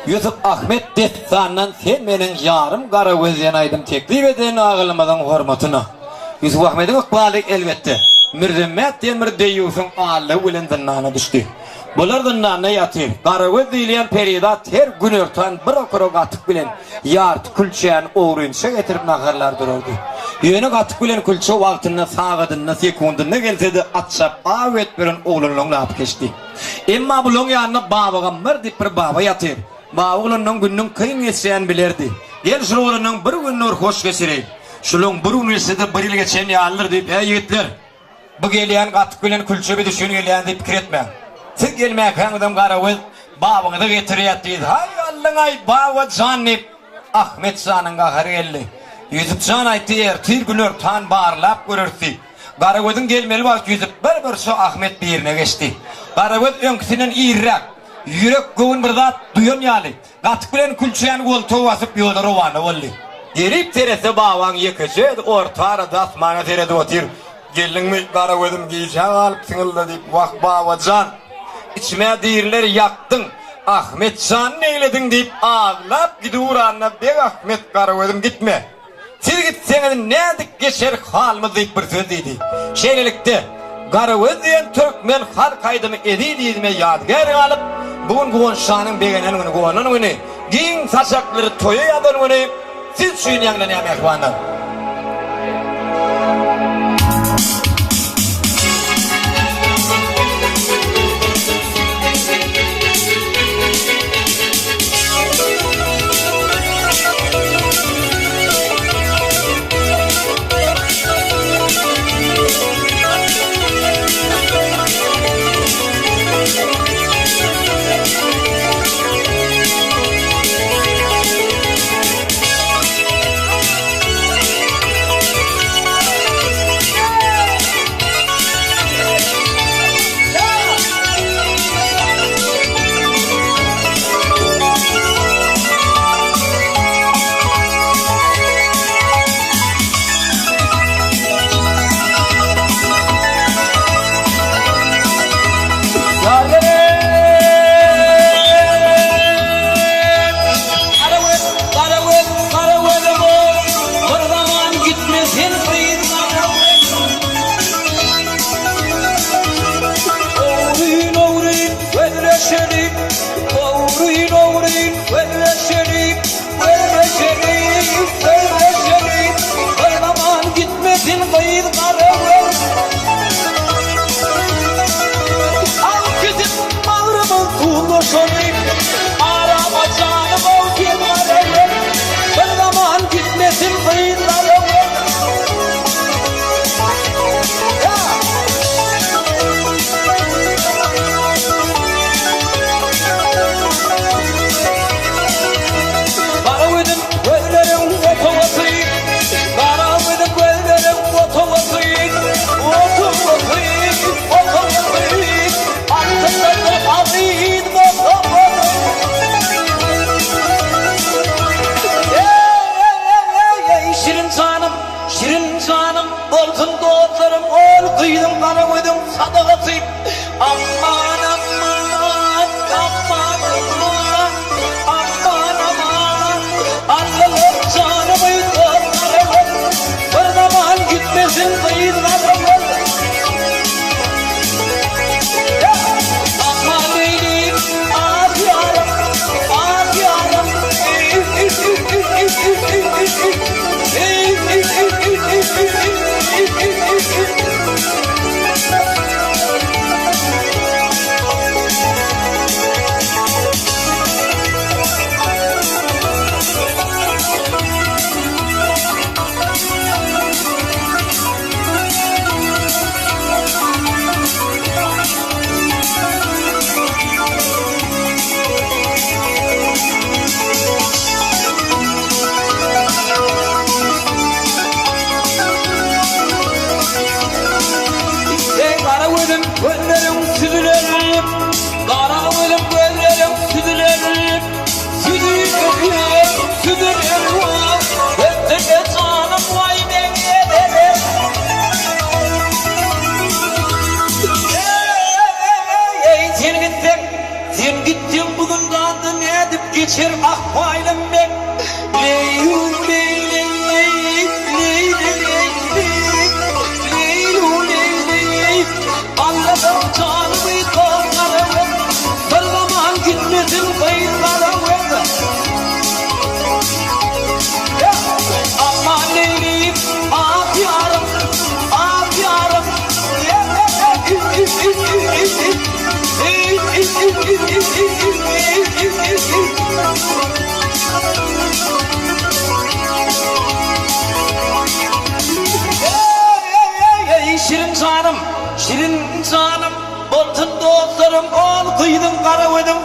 Yusuf Ahmet Destan'dan sen menin yarım kara gözyen aydım teklif eden ağılmadan hormatına. Yusuf Ahmet'in ıkbalik elbette. Mirzimet demir deyusun ağlı bilen zannana düştü. Bular zannana yatır. Kara göz deyleyen peridat her gün örtan bir okurok atık bilen yart külçeyen uğruyunca getirip nakarlar dururdu. Yönük atık bilen külçe vaktinde sağadında sekundunda gelse de atşap avet bilen oğlunluğuna apı geçti. Emma bulun yanına babaga mır dip bir baba yatır. Bağılının günün kıyın geçen bilirdi. Gel şuranın bir günün hoş geçireyim. Şulun bir üniversitede bir yıl geçen yalır deyip yiğitler. Bu geleyen katık bilen külçebi düşün geleyen deyip fikir etme. Siz gelmeye kanıdım karavuz babını da getiriyet deydi. Hay Allah'ın ay baba can deyip Ahmet Can'ın kahar geldi. Yusuf Can aytı ertir günür tan bağırlap görürsü. Karavuz'un gelmeli bak Yusuf bir şu Ahmet bir yerine geçti. Karavuz önkisinin iyirak. Yürek göğün bir zat duyan yali. Katık bilen külçeyen koltuğu basıp yolda rovanı oldu. Derip terese bağvan yıkıcı orta arada asmana terede otur. Gelin mi Karavuz'um giyeceğim alıp sınırlı deyip vak babacan. İçmeye değirleri yaktın. Ahmet Can neyledin deyip ağlap gidiyor anla. Bek Ahmet Karavuz'um gitme. Siz gitseniz ne dik geçer halımız deyip bir söz deydi. Şeylelikte Karavuz diyen Türkmen halk aydımı ediydiğime yadigar alıp bugün Gonşan'ın begenen günü Gon'un günü giyin saçakları toya yadın günü siz suyun yanına ne mehvanlar. geçir ahvalim ben. Leylu leyli leyli leylu leyli anladım canımı korkarım. Bir zaman gitmesin kayıtlarım. Aman leylim ah yarım ah yarım. Şirin canım, şirin canım. Altın dostlarım ol kıydım kara ödüm